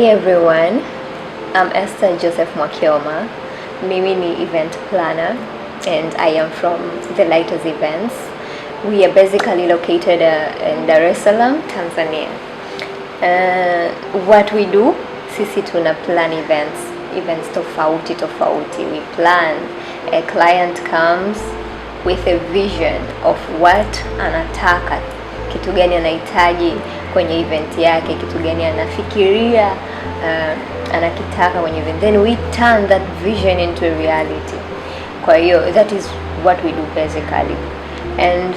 Hi everyone, I'm Esther Joseph Mwakioma. Mimi ni event planner and I am from The Lighters Events. We are basically located in Dar es Salaam, Tanzania. What we do, sisi tuna plan events tofauti. We plan, a client comes with a vision of what anataka, kitu gani anahitaji kwenye event yake, kitu gani anafikiria anakitaka kwenye event, then we turn that vision into a reality. Kwa hiyo that is what we do basically. And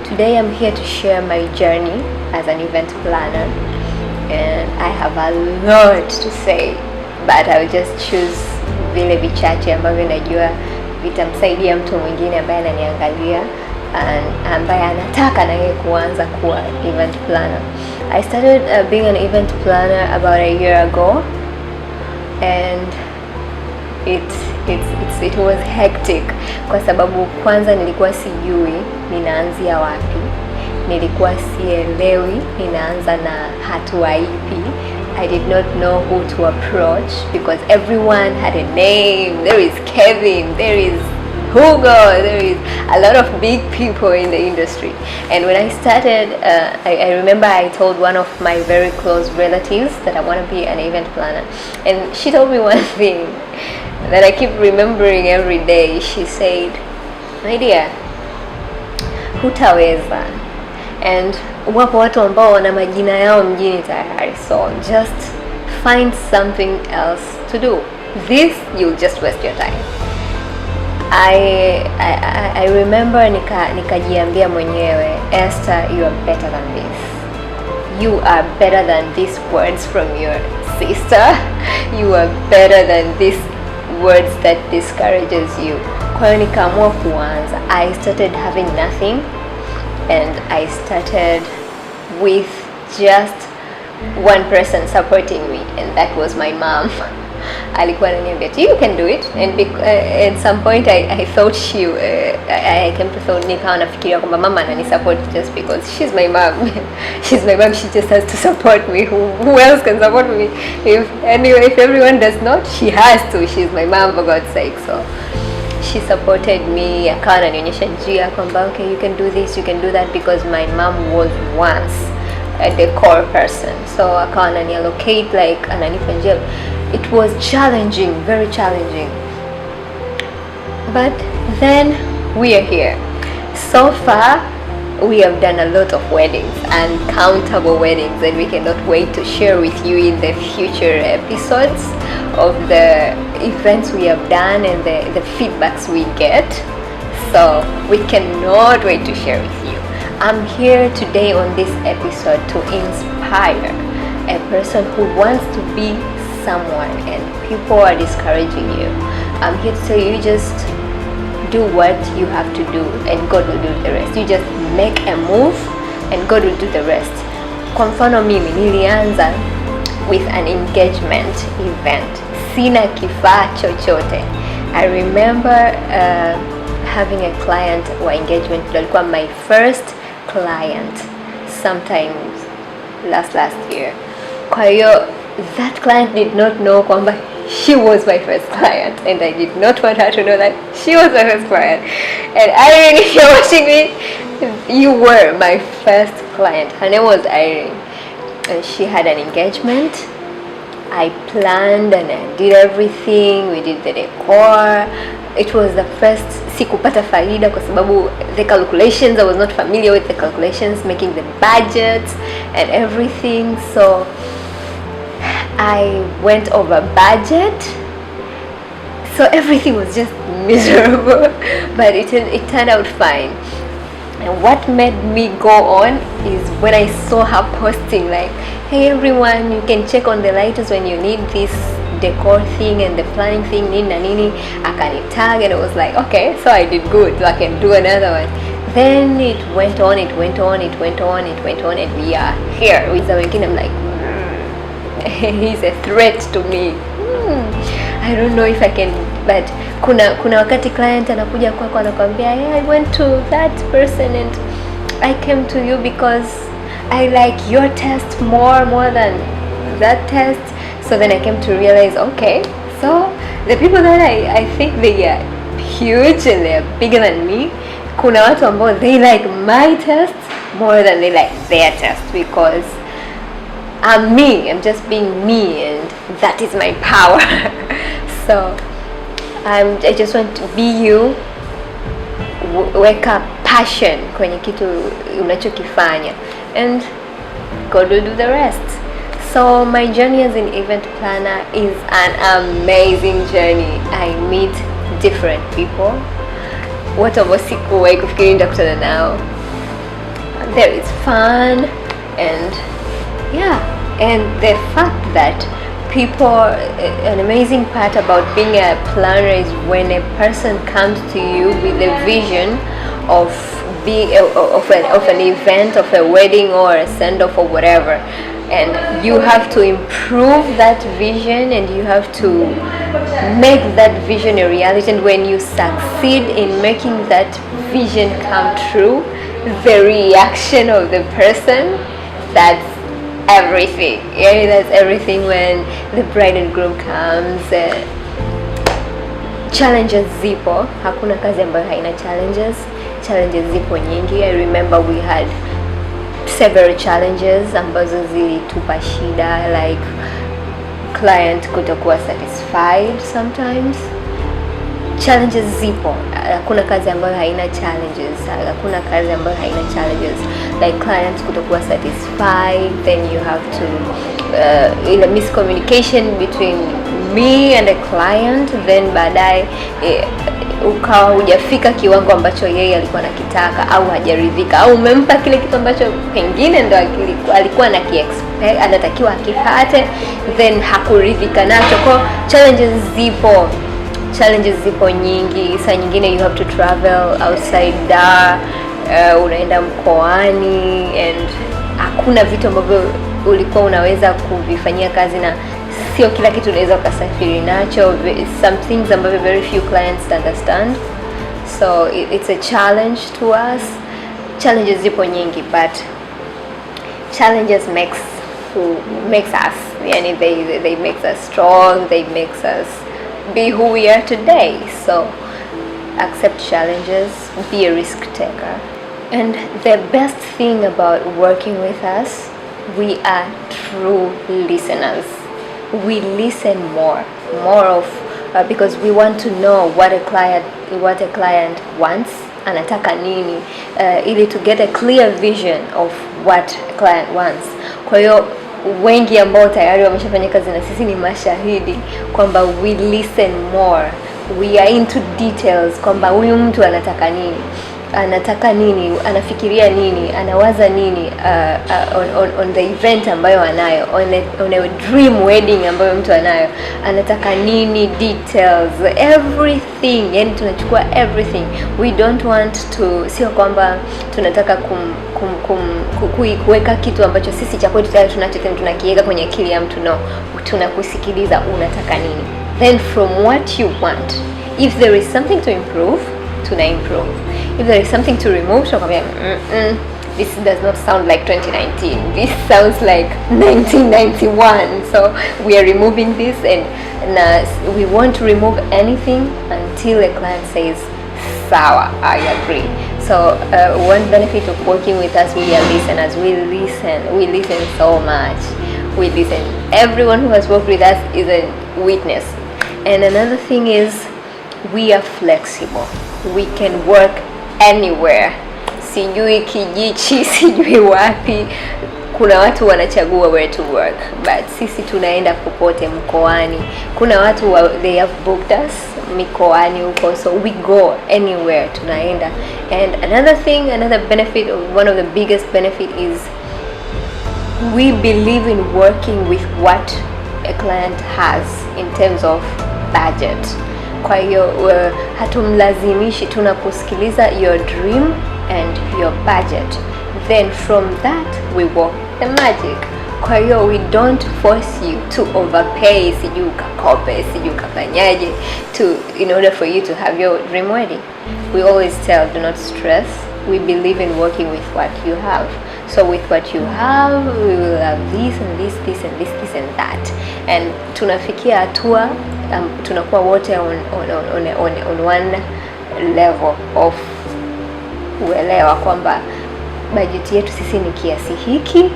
today I'm here to share my journey as an event planner, and I have a lot to say, but I will just choose vile vichache ambavyo najua vitamsaidia mtu mwingine ambaye ananiangalia ambaye anataka na yeye kuanza kuwa event planner. I started being an event planner about a year ago, and it was hectic kwa sababu kwanza nilikuwa sijui ninaanzia wapi, nilikuwa sielewi ninaanza na hatua ipi. I did not know who to approach because everyone had a name. There is Kevin, there is Hugo, there is a lot of big people in the industry. And when I started, I remember I told one of my very close relatives that I want to be an event planner. And she told me one thing that I keep remembering every day. She said, my dear, hutaweza. And wapo watu ambao wana majina yao mjini tayari. So just find something else to do. This, you'll just waste your time. I remember nikajiambia mwenyewe, Esther, you are better than this. You are better than these words from your sister. You are better than these words that discourages you. Kwa hiyo nikaamua kuanza. I started having nothing, and I started with just one person supporting me, and that was my mom. Alikuwa ananiambia, you can do it, and at some point I thought I came to thought, nikawa nafikiria kwamba mama ananisupport just because she's my mom. She's my mom, she just has to support me. Who else can support me? If everyone does not, she has to. She's my mom, for God's sake. So she supported me, akawa ananionyesha njia kwamba okay, you can do this, you can do that, because my mom was once a decor person. So akawa ananiallocate, like ananipa njia. It was challenging, very challenging. But then we are here. So far, we have done a lot of weddings, uncountable weddings, and we cannot wait to share with you in the future episodes of the events we have done and the feedbacks we get. So we cannot wait to share with you. I'm here today on this episode to inspire a person who wants to be someone and people are discouraging you. I'm here to tell you, just do what you have to do and God will do the rest. You just make a move and God will do the rest. Kwa mfano mimi nilianza with an engagement event. Sina kifaa chochote. I remember having a client wa engagement. Alikuwa my first client sometimes last year. Kwa hiyo that client did not know kwamba she was my first client, and I did not want her to know that she was my first client. And Irene, if you're watching me, you were my first client. Her name was Irene, and she had an engagement. I planned and I did everything. We did the decor. It was the first, sikupata faida kwa sababu the calculations, I was not familiar with the calculations, making the budgets and everything. So I went over budget, so everything was just miserable, but it turned out fine. And what made me go on is when I saw her posting like, hey everyone, you can check on the lighters when you need this decor thing and the planning thing, nini na nini, akani tag, and it was like, okay, so I did good, so I can do another one. Then it went on, and we are here with the wengine. I'm like, he's a threat to me. I don't know if I can, but kuna wakati client anakuja kwako anakuambia, yeah, I went to that person and I came to you because I like your test more than that test. So then I came to realize, okay, so the people that I think they are huge and they are bigger than me, kuna watu ambao they like my test more than they like their test, because I'm me, I'm just being me, and that is my power. So I just want to be you. Weka passion kwenye kitu unachokifanya and go to do the rest. So my journey as an event planner is an amazing journey. I meet different people. Watu ambao sikuwahi kufikiri nitakutana nao. There is fun, and yeah, and the fact that people, an amazing part about being a planner is when a person comes to you with a vision of an event, of a wedding or a send-off or whatever, and you have to improve that vision and you have to make that vision a reality. And when you succeed in making that vision come true, the reaction of the person, that's everything. Yeah, that's everything. When the bride and groom comes, challenges zipo, hakuna kazi ambayo haina challenges. Challenges zipo nyingi. I remember we had several challenges ambazo zilitupa shida, like client kutokuwa satisfied sometimes. Challenges zipo, hakuna kazi ambayo haina challenges, hakuna kazi ambayo haina challenges, like clients kutokuwa satisfied, then you have to in a miscommunication between me and a client, then baadaye ukawa hujafika kiwango ambacho yeye alikuwa anakitaka au hajaridhika, au umempa kile kitu ambacho pengine ndo alikuwa anakiexpect, anatakiwa akipate, then hakuridhika nacho. Kwa challenges zipo nyingi. Saa nyingine you have to travel outside Dar, unaenda mkoani, and hakuna vitu ambavyo ulikuwa unaweza kuvifanyia kazi, na sio kila kitu unaweza ukasafiri nacho. Some things ambavyo very few clients understand, so it's a challenge to us. Challenges zipo nyingi, but challenges makes us, yani they makes us strong, they makes us be who we are today. So accept challenges, be a risk taker. And the best thing about working with us, we are true listeners. We listen more of because we want to know what a client wants, anataka nini, ili to get a clear vision of what a client wants. Kwa hiyo wengi ambao tayari wameshafanya kazi na sisi ni mashahidi kwamba we listen more, we are into details, kwamba huyu mtu anataka nini, anafikiria nini, anawaza nini on the event ambayo anayo, on a dream wedding ambayo mtu anayo, anataka nini, details, everything. Yani tunachukua everything. We don't want to, sio kwamba tunataka kuweka kitu ambacho sisi cha kwetu tayari tunacho, tena tunakiweka kwenye akili ya mtu. No, tunakusikiliza unataka nini, then from what you want, if there is something to improve, tuna improve. If there is something to remove, this does not sound like 2019. This sounds like 1991. So we are removing this, and we won't remove anything until a client says, "Sawa, I agree." So one benefit of working with us, we are listeners. We listen so much. We listen. Everyone who has worked with us is a witness. And another thing is, we are flexible. We can work anywhere. Sijui Kijichi, sijui wapi. Kuna watu wanachagua where to work, but sisi tunaenda popote mkoani. Kuna watu they have booked us mikoani huko, so we go anywhere, tunaenda. And another benefit, one of the biggest benefit is we believe in working with what a client has in terms of budget. Kwa hiyo hatumlazimishi, tunakusikiliza your dream and your budget, then from that we work the magic. Kwa hiyo we don't force you to overpay, sijui ukakope, sijui ukafanyaje in order for you to have your dream wedding. We always tell, do not stress. We believe in working with what you have. So with what you have, we will have this and this and that. and tunafikia hatua tunakuwa wote on one level of kuelewa kwamba bajeti yetu sisi ni kiasi hiki,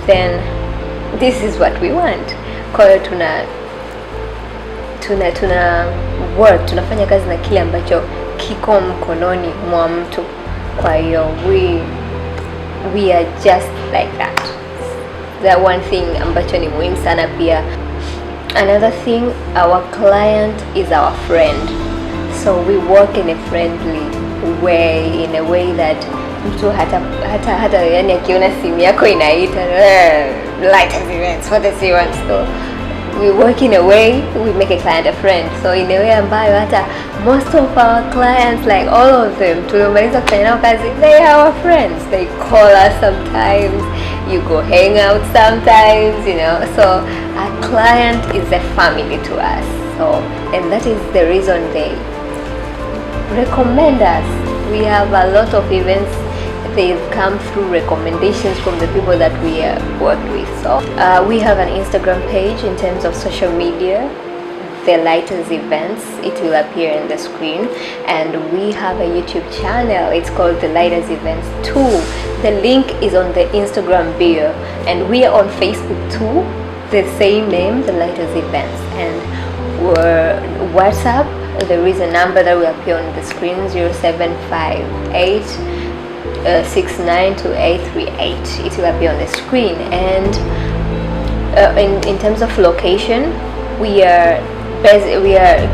then this is what we want. Kwa hiyo tuna work, tunafanya kazi na kile ambacho kiko mkononi mwa mtu. Kwa hiyo we are just like that. The one thing ambacho ni muhimu sana pia. Another thing, our client is our friend, so we work in a friendly way, in a way that mtu hata yani akiona simu yako inaita Lighters Events, what does he want? So we work in a way, we make a client a friend, so in a way ambayo hata most of our clients, like all of them, tuliomaliza kufanya nao kazi, they are our friends. They call us sometimes, you go hang out sometimes, you know. So our client is a family to us. So, and that is the reason they recommend us. We have a lot of events, they've come through recommendations from the people that we worked with. So we have an Instagram page in terms of social media, The Lighters Events. It will appear in the screen. And we have a YouTube channel, it's called The Lighters Events 2. The link is on the Instagram bio, and we are on Facebook too, the same name, The Lighters Events. And we're WhatsApp, there is a number that will appear on the screen, 0758 692838. It will appear on the screen. And in terms of location, we are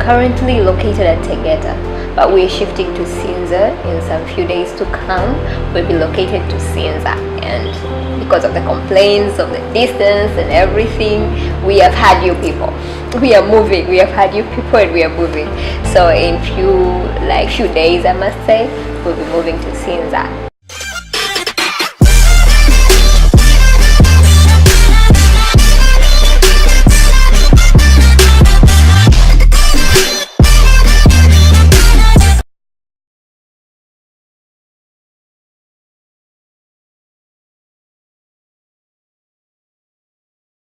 currently located at Tegeta, but we are shifting to Sinza in some few days to come. We'll be located to Sinza, and because of the complaints of the distance and everything, we have had you people. We are moving. We have had you people, and we are moving. So in few days, I must say, we'll be moving to Sinza.